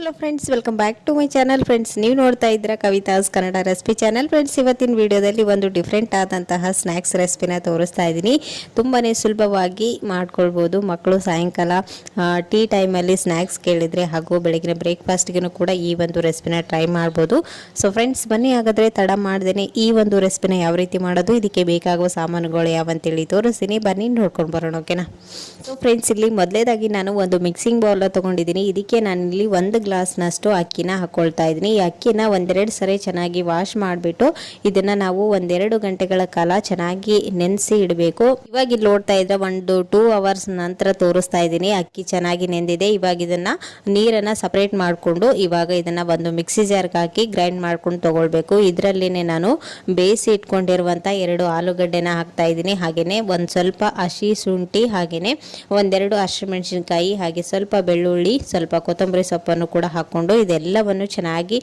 Hello friends, welcome back to my channel. Friends, ನೀವು ನೋಡ್ತಾ ಇದ್ದೀರಾ Kavitha's Kannada recipe channel. Friends, ಇವತ್ತಿನ ವಿಡಿಯೋದಲ್ಲಿ ಒಂದು ಡಿಫ್ರೆಂಟ್ ಆದಂತಹ ಸ್ನ್ಯಾಕ್ಸ್ ರೆಸಿಪಿನ ತೋರಿಸ್ತಾ ಇದ್ದೀನಿ. ತುಂಬಾ ಸುಲಭವಾಗಿ ಮಾಡ್ಕೊಳ್ಬೋದು. ಮಕ್ಕಳು ಸಾಯಂಕಾಲ ಟೀ ಟೈಮಲ್ಲಿ ಸ್ನ್ಯಾಕ್ಸ್ ಕೇಳಿದರೆ ಹಾಗೂ ಬೆಳಗಿನ ಬ್ರೇಕ್ಫಾಸ್ಟ್ಗೂ ಕೂಡ ಈ ಒಂದು ರೆಸಿಪಿನ ಟ್ರೈ ಮಾಡ್ಬೋದು. ಸೊ ಫ್ರೆಂಡ್ಸ್, ಬನ್ನಿ ಹಾಗಾದರೆ ತಡ ಮಾಡ್ದೇನೆ ಈ ಒಂದು ರೆಸಿಪಿನ ಯಾವ ರೀತಿ ಮಾಡೋದು, ಇದಕ್ಕೆ ಬೇಕಾಗುವ ಸಾಮಾನುಗಳು ಯಾವಂತೇಳಿ ತೋರಿಸ್ತೀನಿ. ಬನ್ನಿ ನೋಡ್ಕೊಂಡು ಬರೋಣ, ಓಕೆನಾ? ಸೊ ಫ್ರೆಂಡ್ಸ್, ಇಲ್ಲಿ ಮೊದಲೇದಾಗಿ ನಾನು ಒಂದು ಮಿಕ್ಸಿಂಗ್ ಬೌಲ್ ತೊಗೊಂಡಿದ್ದೀನಿ. ಇದಕ್ಕೆ ನಾನಿಲ್ಲಿ 1 ಗ್ಲಾಸ್ನಷ್ಟು ಅಕ್ಕಿನ ಹಾಕೊಳ್ತಾ ಇದ್ದೀನಿ. ಈ ಅಕ್ಕಿನ ಒಂದೆರಡು ಸರಿ ಚೆನ್ನಾಗಿ ವಾಶ್ ಮಾಡಿಬಿಟ್ಟು ಇದನ್ನ ನಾವು 1-2 ಗಂಟೆಗಳ ಕಾಲ ಚೆನ್ನಾಗಿ ನೆನೆಸಿ ಇಡಬೇಕು. ಇವಾಗ ಇಲ್ಲಿ ನೋಡ್ತಾ ಇದ್ರೆ 1-2 ಅವರ್ಸ್ ನಂತರ ತೋರಿಸ್ತಾ ಇದ್ದೀನಿ. ಅಕ್ಕಿ ಚೆನ್ನಾಗಿ ನೆಂದಿದೆ. ಇವಾಗ ಇದನ್ನ ನೀರನ್ನ ಸಪರೇಟ್ ಮಾಡಿಕೊಂಡು ಇವಾಗ ಇದನ್ನ ಒಂದು ಮಿಕ್ಸಿ ಜಾರ್ಗೆ ಹಾಕಿ ಗ್ರೈಂಡ್ ಮಾಡ್ಕೊಂಡು ತಗೊಳ್ಬೇಕು. ಇದರಲ್ಲಿನೇ ನಾನು ಬೇಯಿಸಿ ಇಟ್ಕೊಂಡಿರುವಂತ 2 ಆಲೂಗಡ್ಡೆನ ಹಾಕ್ತಾ ಇದ್ದೀನಿ. ಹಾಗೇನೆ ಒಂದು ಸ್ವಲ್ಪ ಹಸಿ ಶುಂಠಿ, ಹಾಗೇನೆ 1-2 ಹಸಿಮೆಣಸಿನಕಾಯಿ, ಹಾಗೆ ಸ್ವಲ್ಪ ಬೆಳ್ಳುಳ್ಳಿ, ಸ್ವಲ್ಪ ಕೊತ್ತಂಬರಿ ಸೊಪ್ಪನ್ನು ಕೂಡ ಹಾಕೊಂಡು ಇದೆಲ್ಲವನ್ನು ಚೆನ್ನಾಗಿ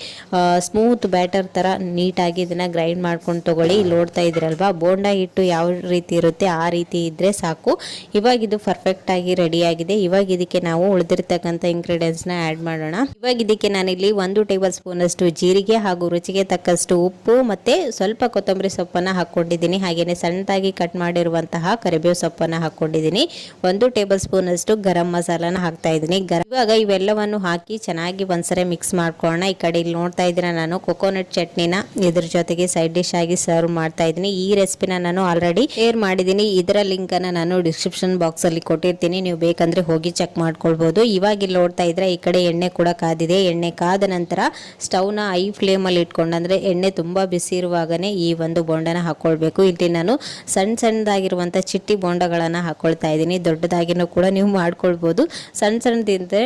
ಸ್ಮೂತ್ ಬ್ಯಾಟರ್ ತರ ನೀಟಾಗಿ ಇದನ್ನ ಗ್ರೈಂಡ್ ಮಾಡ್ಕೊಂಡು ತಗೊಳ್ಳಿ. ಇಲ್ಲಿ ನೋಡ್ತಾ ಇದ್ರಲ್ವಾ, ಬೋಂಡಾ ಹಿಟ್ಟು ಯಾವ ರೀತಿ ಇರುತ್ತೆ ಆ ರೀತಿ ಇದ್ರೆ ಸಾಕು. ಇವಾಗ ಇದು ಪರ್ಫೆಕ್ಟ್ ಆಗಿ ರೆಡಿ ಆಗಿದೆ. ಇವಾಗ ಇದಕ್ಕೆ ನಾವು ಉಳಿದಿರ್ತಕ್ಕಂಥ ಇಂಗ್ರೀಡಿಯೆಂಟ್ಸ್ ನ ಆಡ್ ಮಾಡೋಣ. ಇವಾಗ ಇದಕ್ಕೆ ನಾನಿಲ್ಲಿ 1 ಟೇಬಲ್ ಸ್ಪೂನ್ ಅಷ್ಟು ಜೀರಿಗೆ ಹಾಗೂ ರುಚಿಗೆ ತಕ್ಕಷ್ಟು ಉಪ್ಪು ಮತ್ತೆ ಸ್ವಲ್ಪ ಕೊತ್ತಂಬರಿ ಸೊಪ್ಪನ್ನ ಹಾಕೊಂಡಿದ್ದೀನಿ. ಹಾಗೇನೆ ಸಣ್ಣದಾಗಿ ಕಟ್ ಮಾಡಿರುವಂತಹ ಕರಿಬೇವು ಸೊಪ್ಪನ್ನ ಹಾಕೊಂಡಿದ್ದೀನಿ. 1 ಟೇಬಲ್ ಸ್ಪೂನ್ ಅಷ್ಟು ಗರಂ ಮಸಾಲಾನ ಹಾಕ್ತಾ ಇದ್ದೀನಿ. ಇವಾಗ ಇವೆಲ್ಲವನ್ನು ಹಾಕಿ ಚೆನ್ನಾಗಿ ಒಂದ್ಸರಿ ಮಿಕ್ಸ್ ಮಾಡ್ಕೊಳ್ಳೋಣ. ಈ ಕಡೆ ಇಲ್ಲಿ ನೋಡ್ತಾ ಇದ್ರೆ ನಾನು ಕೊಕೊನಟ್ ಚಟ್ನಿನ ಇದ್ರ ಜೊತೆಗೆ ಸೈಡ್ ಡಿಶ್ ಆಗಿ ಸರ್ವ್ ಮಾಡ್ತಾ ಇದ್ದೀನಿ. ಈ ರೆಸಿಪಿನ ನಾನು ಆಲ್ರೆಡಿ ಶೇರ್ ಮಾಡಿದ್ದೀನಿ. ಇದರ ಲಿಂಕ್ ಅನ್ನ ನಾನು ಡಿಸ್ಕ್ರಿಪ್ಷನ್ ಬಾಕ್ಸ್ ಅಲ್ಲಿ ಕೊಟ್ಟಿರ್ತೀನಿ, ನೀವು ಬೇಕಂದ್ರೆ ಹೋಗಿ ಚೆಕ್ ಮಾಡ್ಕೊಳ್ಬಹುದು. ಇವಾಗ ಇಲ್ಲಿ ನೋಡ್ತಾ ಇದ್ರೆ ಈ ಕಡೆ ಎಣ್ಣೆ ಕೂಡ ಕಾದಿದೆ. ಎಣ್ಣೆ ಕಾದ ನಂತರ ಸ್ಟವ್ ನ ಐ ಫ್ಲೇಮ್ ಅಲ್ಲಿ ಇಟ್ಕೊಂಡು, ಅಂದ್ರೆ ಎಣ್ಣೆ ತುಂಬಾ ಬಿಸಿ ಇರುವಾಗನೇ ಈ ಒಂದು ಬೋಂಡನ ಹಾಕೊಳ್ಬೇಕು. ಇಲ್ಲಿ ನಾನು ಸಣ್ಣದಾಗಿರುವಂತ ಚಿಟ್ಟಿ ಬೋಂಡಗಳನ್ನ ಹಾಕೊಳ್ತಾ ಇದ್ದೀನಿ. ದೊಡ್ಡದಾಗಿನೂ ಕೂಡ ನೀವು ಮಾಡ್ಕೊಳ್ಬಹುದು. ಸಣ್ಣದಿದ್ರೆ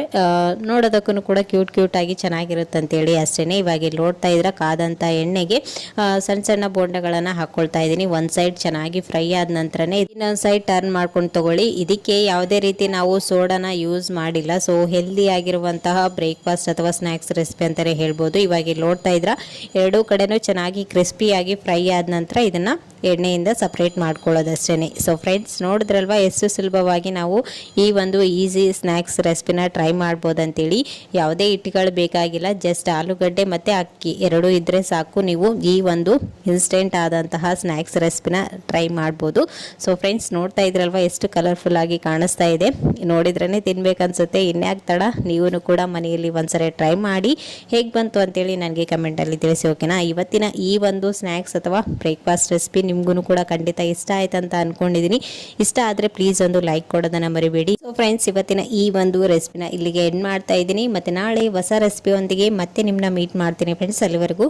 ನೋಡೋದಕ್ಕೂ ಕೂಡ ಕ್ಯೂಟ್ ಆಗಿ ಚೆನ್ನಾಗಿರುತ್ತೆ ಅಂತೇಳಿ ಅಷ್ಟೇನೆ. ಇವಾಗ ಇಲ್ಲಿ ನೋಡ್ತಾ ಇದ್ರೆ ಕಾದಂತ ಎಣ್ಣೆಗೆ ಸಣ್ಣ ಬೋಂಡಗಳನ್ನ ಹಾಕೊಳ್ತಾ ಇದ್ದೀನಿ. ಒಂದ್ ಸೈಡ್ ಚೆನ್ನಾಗಿ ಫ್ರೈ ಆದ ನಂತರನೇ ಇನ್ನೊಂದ್ ಸೈಡ್ ಟರ್ನ್ ಮಾಡ್ಕೊಂಡು ತಗೊಳ್ಳಿ. ಇದಕ್ಕೆ ಯಾವುದೇ ರೀತಿ ನಾವು ಸೋಡಾನ ಯೂಸ್ ಮಾಡಿಲ್ಲ. ಸೊ ಹೆಲ್ದಿ ಆಗಿರುವಂತಹ ಬ್ರೇಕ್ಫಾಸ್ಟ್ ಅಥವಾ ಸ್ನ್ಯಾಕ್ಸ್ ರೆಸಿಪಿ ಅಂತಾನೆ ಹೇಳ್ಬೋದು. ಇವಾಗ ಇಲ್ಲಿ ನೋಡ್ತಾ ಇದ್ರ ಎರಡೂ ಕಡೆನೂ ಚೆನ್ನಾಗಿ ಕ್ರಿಸ್ಪಿಯಾಗಿ ಫ್ರೈ ಆದ ನಂತರ ಇದನ್ನ ಎಣ್ಣೆಯಿಂದ ಸಪ್ರೇಟ್ ಮಾಡ್ಕೊಳ್ಳೋದಷ್ಟೇನೆ. ಸೊ ಫ್ರೆಂಡ್ಸ್, ನೋಡಿದ್ರಲ್ವಾ ಎಷ್ಟು ಸುಲಭವಾಗಿ ನಾವು ಈ ಒಂದು ಈಸಿ ಸ್ನ್ಯಾಕ್ಸ್ ರೆಸಿಪಿನ ಟ್ರೈ ಮಾಡ್ಬೋದು ಅಂತೇಳಿ. ಯಾವುದೇ ಹಿಟ್ಟುಗಳು ಬೇಕಾಗಿಲ್ಲ, ಜಸ್ಟ್ ಆಲೂಗಡ್ಡೆ ಮತ್ತು ಅಕ್ಕಿ ಎರಡೂ ಇದ್ದರೆ ಸಾಕು. ನೀವು ಈ ಒಂದು ಇನ್ಸ್ಟೆಂಟ್ ಆದಂತಹ ಸ್ನ್ಯಾಕ್ಸ್ ರೆಸಿಪಿನ ಟ್ರೈ ಮಾಡ್ಬೋದು. ಸೊ ಫ್ರೆಂಡ್ಸ್, ನೋಡ್ತಾ ಇದ್ರಲ್ವಾ ಎಷ್ಟು ಕಲರ್ಫುಲ್ ಆಗಿ ಕಾಣಿಸ್ತಾ ಇದೆ. ನೋಡಿದ್ರೇ ತಿನ್ಬೇಕನ್ಸುತ್ತೆ. ಇನ್ಯಾಕೆ ತಡ, ನೀವು ಕೂಡ ಮನೆಯಲ್ಲಿ ಒಂದ್ಸರಿ ಟ್ರೈ ಮಾಡಿ ಹೇಗೆ ಬಂತು ಅಂತೇಳಿ ನನಗೆ ಕಮೆಂಟಲ್ಲಿ ತಿಳಿಸಿ, ಓಕೆನಾ? ಇವತ್ತಿನ ಈ ಒಂದು ಸ್ನ್ಯಾಕ್ಸ್ ಅಥವಾ ಬ್ರೇಕ್ಫಾಸ್ಟ್ ರೆಸಿಪಿ ನಿಮಗೂ ಕೂಡ ಖಂಡಿತ ಇಷ್ಟ ಆಯ್ತು ಅಂತ ಅನ್ಕೊಂಡಿದ್ದೀನಿ. ಇಷ್ಟ ಆದರೆ ಪ್ಲೀಸ್ ಒಂದು ಲೈಕ್ ಕೊಡೋದನ್ನ ಮರಿಬೇಡಿ. ಸೊ ಫ್ರೆಂಡ್ಸ್, ಇವತ್ತಿನ ಈ ಒಂದು ರೆಸಿಪಿನ ಇಲ್ಲಿಗೆ ಎಂಡ್ ಮಾಡ್ತಾ ಇದ್ದೀನಿ. ಮತ್ತೆ ನಾಳೆ ಹೊಸ ರೆಸಿಪಿ ಒಂದಿಗೆ ಮತ್ತೆ ನಿಮ್ಮನ್ನ ಮೀಟ್ ಮಾಡ್ತೀನಿ ಫ್ರೆಂಡ್ಸ್. ಅಲ್ಲಿವರೆಗೂ